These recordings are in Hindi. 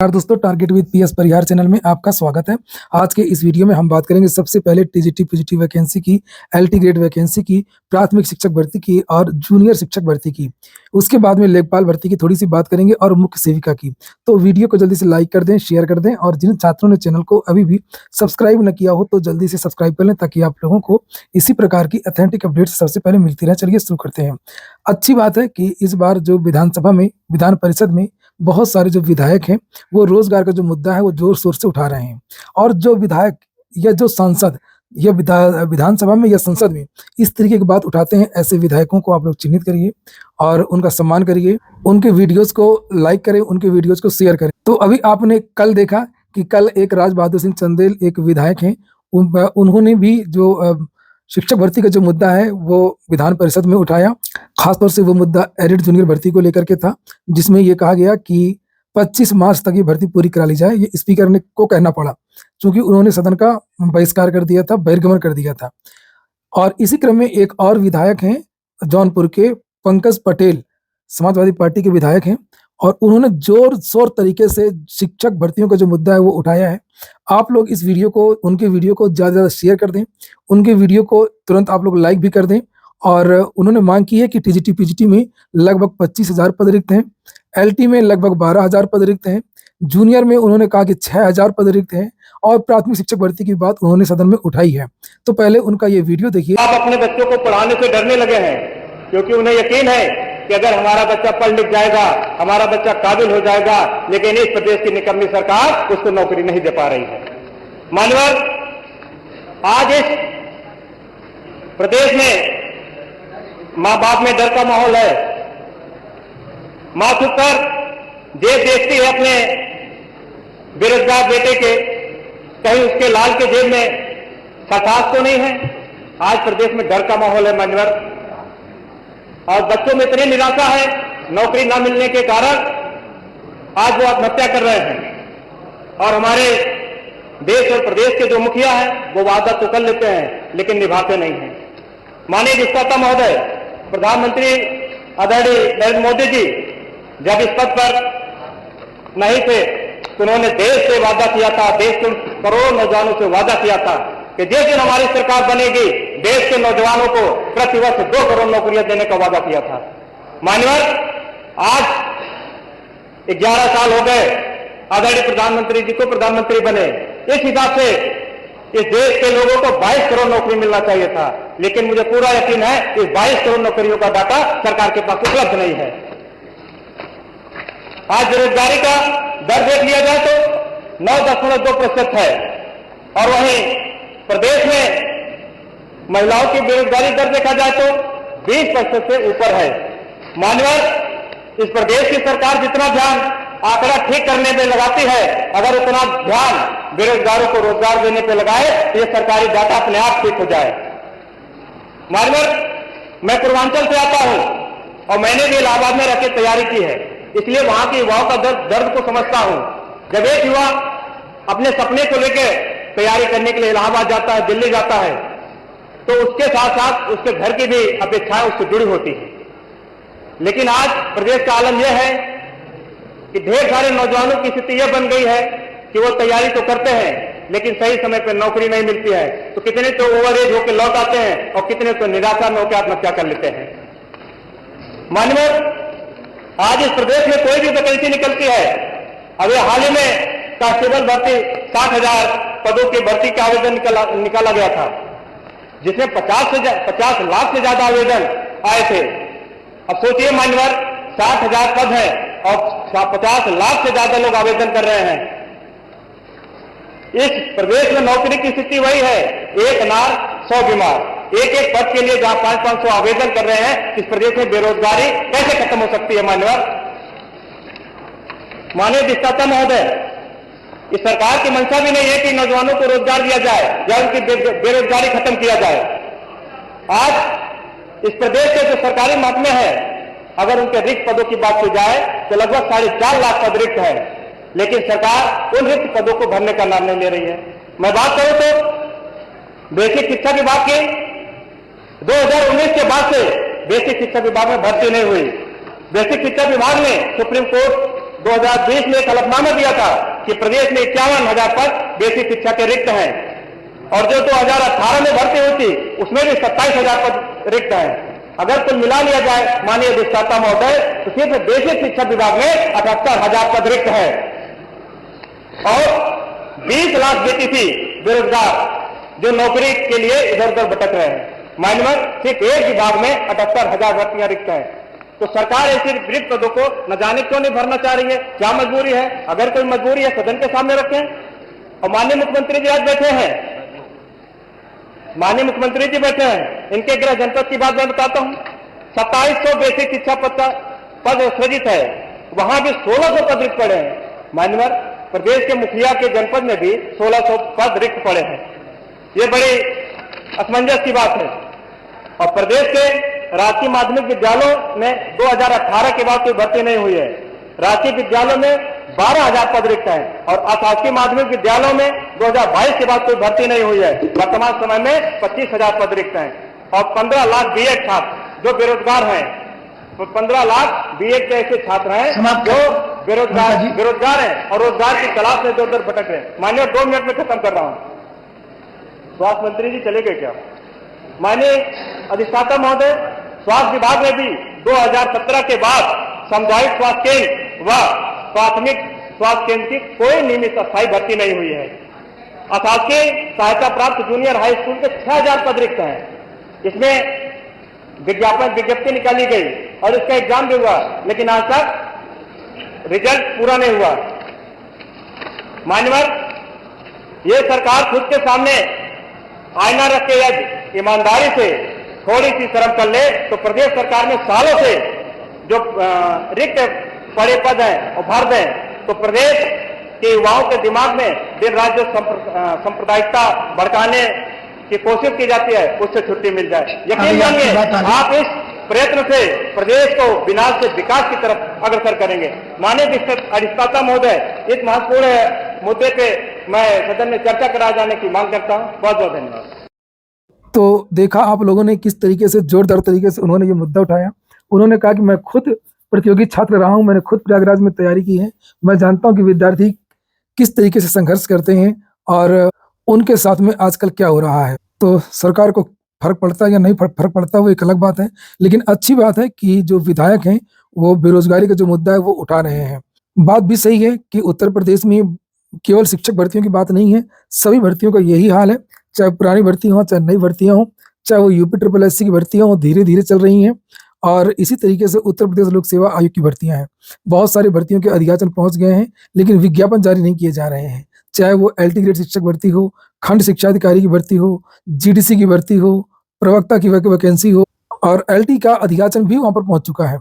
दोस्तों, target with PS Parihar channel में आपका स्वागत है। आज के इस वीडियो में हम बात करेंगे सबसे पहले टीजीटी पीजीटी वैकेंसी की, एलटी ग्रेड वैकेंसी की, प्राथमिक शिक्षक भर्ती की और जूनियर शिक्षक भर्ती की। उसके बाद में लेखपाल भर्ती की थोड़ी सी बात करेंगे और मुख्य सेविका की। तो वीडियो को जल्दी से लाइक कर दें, शेयर कर दें और जिन छात्रों ने चैनल को अभी भी सब्सक्राइब न किया हो तो जल्दी से सब्सक्राइब कर लें ताकि आप लोगों को इसी प्रकार की ऑथेंटिक अपडेट्स सबसे पहले मिलती रहे। चलिए शुरू करते हैं। अच्छी बात है कि इस बार जो विधानसभा में, विधान परिषद में बहुत सारे जो विधायक हैं वो रोजगार का जो मुद्दा है वो जोर शोर से उठा रहे हैं। और जो विधायक या जो सांसद या विधानसभा में या संसद में इस तरीके की बात उठाते हैं, ऐसे विधायकों को आप लोग चिन्हित करिए और उनका सम्मान करिए, उनके वीडियोस को लाइक करें, उनके वीडियोस को शेयर करें। तो अभी आपने कल देखा कि कल एक राज बहादुर सिंह चंदेल एक विधायक हैं, उन्होंने भी जो शिक्षक भर्ती का जो मुद्दा है वो विधान परिषद में उठाया। खासतौर से वो मुद्दा एडिड जूनियर भर्ती को लेकर के था, जिसमें ये कहा गया कि 25 मार्च तक ये भर्ती पूरी करा ली जाए। ये स्पीकर ने को कहना पड़ा क्योंकि उन्होंने सदन का बहिष्कार कर दिया था, बहिर्गमन कर दिया था। और इसी क्रम में एक और विधायक हैं जौनपुर के, पंकज पटेल, समाजवादी पार्टी के विधायक हैं और उन्होंने जोर शोर तरीके से शिक्षक भर्तियों का जो मुद्दा है वो उठाया है। आप लोग इस वीडियो को, उनके वीडियो को ज़्यादा से ज़्यादा शेयर कर दें, उनके वीडियो को तुरंत आप लोग लाइक भी कर दें। और उन्होंने मांग की है कि टीजीटी पीजीटी में लगभग 25,000 पद रिक्त हैं, एलटी में लगभग 12,000 पद रिक्त हैं, जूनियर में उन्होंने कहा कि 6,000 पद रिक्त हैं और प्राथमिक शिक्षक भर्ती की बात उन्होंने सदन में उठाई है। तो पहले उनका ये वीडियो देखिए। आप अपने बच्चों को पढ़ाने से डरने लगे हैं क्योंकि उन्हें यकीन है कि अगर हमारा बच्चा पढ़ लिख जाएगा, हमारा बच्चा काबिल हो जाएगा, लेकिन इस प्रदेश की निकम्मी सरकार उसको नौकरी नहीं दे पा रही है। मान्यवर, आज इस प्रदेश में मां बाप में डर का माहौल है। मां छुपकर जेब देखती है अपने बेरोजगार बेटे के, कहीं उसके लाल के जेब में खटास तो नहीं है। आज प्रदेश में डर का माहौल है मान्यवर, और बच्चों में इतनी निराशा है नौकरी न मिलने के कारण, आज वो आत्महत्या कर रहे हैं। और हमारे देश और प्रदेश के जो मुखिया हैं वो वादा तो कर लेते हैं लेकिन निभाते नहीं हैं। माननीय विस्ताता महोदय, प्रधानमंत्री आदरणीय नरेंद्र मोदी जी जब इस पद पर नहीं थे तो उन्होंने देश से वादा किया था, देश के करोड़ों नौजवानों से वादा किया था कि जिस दिन हमारी सरकार बनेगी देश के नौजवानों को प्रतिवर्ष 2 करोड़ नौकरियां देने का वादा किया था। मान्यवर, आज 11 साल हो गए आदरणीय प्रधानमंत्री जी को प्रधानमंत्री बने। इस हिसाब से इस देश के लोगों को 22 करोड़ नौकरी मिलना चाहिए था, लेकिन मुझे पूरा यकीन है इस 22 करोड़ नौकरियों का डाटा सरकार के पास उपलब्ध नहीं है। आज बेरोजगारी का दर देख लिया जाए तो 9.2% है और वहीं प्रदेश में महिलाओं की बेरोजगारी दर देखा जाए तो 20% से ऊपर है। मान्यवर, इस प्रदेश की सरकार जितना ध्यान आंकड़ा ठीक करने में लगाती है, अगर उतना ध्यान बेरोजगारों को रोजगार देने पर लगाए तो ये सरकारी डाटा अपने आप ठीक हो जाए। मान्यवर, मैं पूर्वांचल से आता हूं और मैंने भी इलाहाबाद में रहकर तैयारी की है, इसलिए वहां के युवाओं का दर्द को समझता हूं। जब एक युवा अपने सपने को लेकर तैयारी करने के लिए इलाहाबाद जाता है, दिल्ली जाता है, तो उसके साथ साथ उसके घर की भी अपेक्षाएं उससे जुड़ी होती है। लेकिन आज प्रदेश का आलम यह है कि ढेर सारे नौजवानों की स्थिति यह बन गई है कि वो तैयारी तो करते हैं लेकिन सही समय पर नौकरी नहीं मिलती है, तो कितने तो ओवर एज होकर लौट आते हैं और कितने तो निराशा में होकर आत्महत्या कर लेते हैं। मान्यवर, आज इस प्रदेश में कोई भी वैकेंसी निकलती है, अभी हाल ही में कांस्टेबल भर्ती 60,000 पदों की भर्ती का आवेदन निकाला गया था, जिसमें 50 लाख से ज्यादा आवेदन आए थे। अब सोचिए मान्यवर, 60,000 पद है और 50 लाख से ज्यादा लोग आवेदन कर रहे हैं। इस प्रदेश में नौकरी की स्थिति वही है, एक नार 100 बीमार। एक पद के लिए जहां 500 आवेदन कर रहे हैं, इस प्रदेश में बेरोजगारी कैसे खत्म हो सकती है मान्यवर? माननीय विस्ताता महोदय, इस सरकार की मंशा भी नहीं है कि नौजवानों को रोजगार दिया जाए या उनकी बेरोजगारी खत्म किया जाए। आज इस प्रदेश के जो सरकारी महकमे हैं, अगर उनके रिक्त पदों की बात की जाए तो लगभग 4.5 लाख पद रिक्त है, लेकिन सरकार उन रिक्त पदों को भरने का नाम नहीं ले रही है। मैं बात करूं तो बेसिक शिक्षा विभाग की 2019 के बाद से बेसिक शिक्षा विभाग में भर्ती नहीं हुई। बेसिक शिक्षा विभाग ने सुप्रीम कोर्ट 2020 में एक हलफनामा दिया था कि प्रदेश में 51,000 पद बेसिक शिक्षा के रिक्त हैं, और जो 2018 में भर्ती हुई थी उसमें भी 27,000 पद रिक्त हैं। अगर कुल मिला लिया जाए माननीय अधिष्ठाता महोदय, तो सिर्फ बेसिक शिक्षा विभाग में 78,000 पद रिक्त है और 20 लाख बेटी थी बेरोजगार जो नौकरी के लिए इधर उधर भटक रहे हैं। मान्यवर, सिर्फ एक विभाग में 78,000 भर्तियां रिक्त हैं। तो सरकार ऐसे रिक्त पदों को न जाने क्यों नहीं भरना चाह रही है, क्या मजबूरी है? अगर कोई मजबूरी है सदन के सामने रखें। और माननीय मुख्यमंत्री जी आज बैठे हैं, माननीय मुख्यमंत्री जी बैठे हैं, इनके गृह जनपद की बात मैं बताता हूं। 2700 बेसिक शिक्षा पद सृजित है, वहां भी 1600 पद रिक्त पड़े हैं। मान्यवर, प्रदेश के मुखिया के जनपद में भी 1600 पद रिक्त पड़े हैं। ये बड़ी असमंजस की बात है। और प्रदेश के राजकीय माध्यमिक विद्यालयों में 2018 के बाद कोई भर्ती नहीं हुई है। राजकीय विद्यालयों में 12,000 पद रिक्त हैं और अशासकीय माध्यमिक विद्यालयों में 2022 के बाद कोई भर्ती नहीं हुई है। वर्तमान समय में 25,000 पद रिक्त हैं और 15 लाख बीएड छात्र जो बेरोजगार हैं, तो 15 लाख बीएड के ऐसे छात्र हैं जो बेरोजगार हैं और रोजगार की तलाश में इधर उधर भटक रहे हैं। माननीय 2 मिनट में खत्म कर रहा हूं। स्वास्थ्य मंत्री जी चले गए क्या? माननीय अधिष्ठाता महोदय, स्वास्थ्य विभाग में भी 2017 के बाद सामुदायिक स्वास्थ्य केंद्र व प्राथमिक स्वास्थ्य केंद्र की कोई नियमित अस्थायी भर्ती नहीं हुई है। अशासकीय सहायता प्राप्त जूनियर हाई स्कूल के 6,000 पद रिक्त हैं। इसमें विज्ञप्ति निकाली गई और इसका एग्जाम भी हुआ, लेकिन आज तक रिजल्ट पूरा नहीं हुआ। मान्यवर, ये सरकार खुद के सामने आईना रख के यदि ईमानदारी से थोड़ी सी शर्म कर ले तो प्रदेश सरकार में सालों से जो रिक्त पड़े पद हैं और भर दें, तो प्रदेश के युवाओं के दिमाग में दिन रात जो सांप्रदायिकता भड़काने की कोशिश की जाती है उससे छुट्टी मिल जाए। यकीन मानिए आप इस प्रयत्न से प्रदेश को विनाश से विकास की तरफ अग्रसर करेंगे। माननीय अधिष्ठाता महोदय, इस महत्वपूर्ण मुद्दे पे मैं सदन में चर्चा कराए जाने की मांग करता हूं। बहुत बहुत धन्यवाद। तो देखा आप लोगों ने किस तरीके से जोरदार तरीके से उन्होंने ये मुद्दा उठाया। उन्होंने कहा कि मैं खुद प्रतियोगी छात्र रहा हूं, मैंने खुद प्रयागराज में तैयारी की है, मैं जानता हूं कि विद्यार्थी किस तरीके से संघर्ष करते हैं और उनके साथ में आजकल क्या हो रहा है। तो सरकार को फर्क पड़ता है या नहीं फर्क पड़ता वो एक अलग बात है, लेकिन अच्छी बात है कि जो विधायक हैं वो बेरोजगारी का जो मुद्दा है वो उठा रहे हैं। बात भी सही है कि उत्तर प्रदेश में केवल शिक्षक भर्तियों की बात नहीं है, सभी भर्तियों का यही हाल है, चाहे पुरानी भर्ती हो, चाहे नई भर्तियां हो, चाहे वो यूपी SSSC की भर्तियां हो, धीरे धीरे चल रही हैं। और इसी तरीके से उत्तर प्रदेश लोक सेवा आयोग की भर्तियां हैं। बहुत सारी भर्तियों के अधियाचन पहुंच गए हैं, लेकिन विज्ञापन जारी नहीं किए जा रहे हैं। चाहे वो LT ग्रेड शिक्षक भर्ती हो, खंड शिक्षा अधिकारी की भर्ती हो, GDC की भर्ती हो, प्रवक्ता की वैकेंसी हो, और LT का अधियाचन भी वहां पर पहुंच चुका है।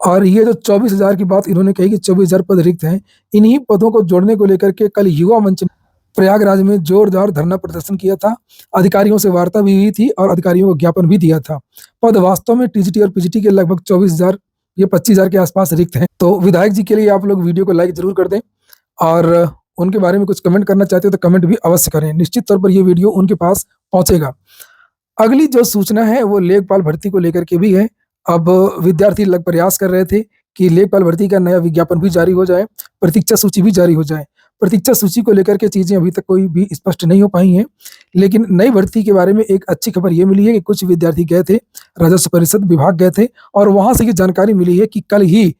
और ये जो 24,000 की बात इन्होंने कही कि 24,000 पद रिक्त हैं, इन्हीं पदों को जोड़ने को लेकर के कल युवा मंच ने प्रयागराज में जोरदार धरना प्रदर्शन किया था। अधिकारियों से वार्ता भी हुई थी और अधिकारियों को ज्ञापन भी दिया था। पद वास्तव में TGT और PGT के लगभग 24,000 या 25,000 के आसपास रिक्त हैं। तो विधायक जी के लिए आप लोग वीडियो को लाइक जरूर कर दें और उनके बारे में कुछ कमेंट करना चाहते हो तो कमेंट भी अवश्य करें। निश्चित तौर पर ये वीडियो उनके पास पहुंचेगा। अगली जो सूचना है वो लेखपाल भर्ती को लेकर के भी है। अब विद्यार्थी लग प्रयास कर रहे थे कि लेखपाल भर्ती का नया विज्ञापन भी जारी हो जाए, प्रतीक्षा सूची भी जारी हो जाए। प्रतीक्षा सूची को लेकर के चीजें अभी तक कोई भी स्पष्ट नहीं हो पाई हैं, लेकिन नई भर्ती के बारे में एक अच्छी खबर ये मिली है कि कुछ विद्यार्थी गए थे, राजस्व परिषद विभाग गए थे और वहां से ये जानकारी मिली है कि कल ही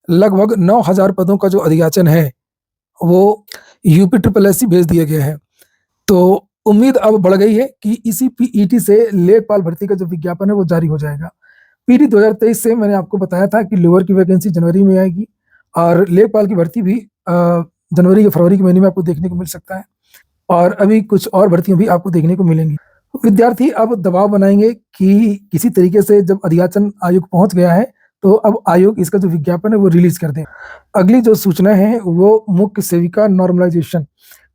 लगभग 9,000 पदों का जो अधियाचन है वो यूपी SSSC भेज दिया गया है। तो उम्मीद अब बढ़ गई है कि इसी PET से लेखपाल भर्ती का जो विज्ञापन है वो जारी हो जाएगा। PT 2023 से मैंने आपको बताया था कि लोअर की वैकेंसी जनवरी में आएगी और लेखपाल की भर्ती भी जनवरी या फरवरी के महीने में आपको देखने को मिल सकता है और अभी कुछ और भर्तियां भी आपको देखने को मिलेंगी। विद्यार्थी अब दबाव बनाएंगे कि किसी तरीके से जब अधियाचन आयोग पहुंच गया है तो अब आयोग इसका जो विज्ञापन है वो रिलीज कर दे। अगली जो सूचना है वो मुख्य सेविका नॉर्मलाइजेशन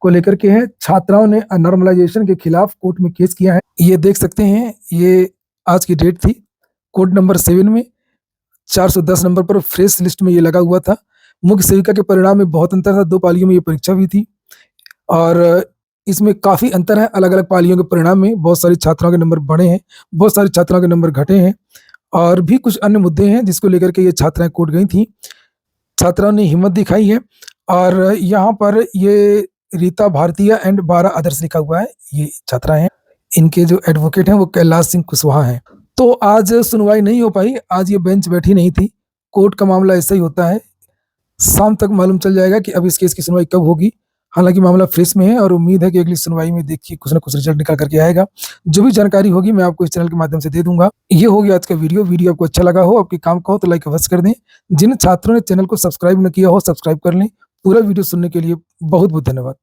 को लेकर के है। छात्राओं ने नॉर्मलाइजेशन के खिलाफ कोर्ट में केस किया है। ये देख सकते हैं, ये आज की डेट थी। कोड नंबर 7 में 410 नंबर पर फ्रेश लिस्ट में ये लगा हुआ था। मुख्य सेविका के परिणाम में बहुत अंतर था, 2 पालियों में ये परीक्षा हुई थी और इसमें काफी अंतर है। अलग अलग पालियों के परिणाम में बहुत सारी छात्राओं के नंबर बढ़े हैं, बहुत सारी छात्राओं के नंबर घटे हैं और भी कुछ अन्य मुद्दे हैं जिसको लेकर के ये छात्राएं कोर्ट गई थी। छात्राओं ने हिम्मत दिखाई है और यहाँ पर ये रीता भारतीय एंड 12 अदर्स लिखा हुआ है, ये छात्रा हैं। इनके जो एडवोकेट हैं वो कैलाश सिंह कुशवाहा हैं। तो आज सुनवाई नहीं हो पाई, आज ये बेंच बैठी नहीं थी। कोर्ट का मामला ऐसा ही होता है, शाम तक मालूम चल जाएगा कि अब इस केस की सुनवाई कब होगी। हालांकि मामला फ्रेश में है और उम्मीद है कि अगली सुनवाई में देखिए कुछ ना कुछ रिजल्ट निकल करके आएगा। जो भी जानकारी होगी मैं आपको इस चैनल के माध्यम से दे दूंगा। ये हो गया आज का वीडियो आपको अच्छा लगा हो, आपके काम का हो तो लाइक अवश्य कर दें। जिन छात्रों ने चैनल को सब्सक्राइब न किया हो सब्सक्राइब कर लें। पूरा वीडियो सुनने के लिए बहुत बहुत धन्यवाद।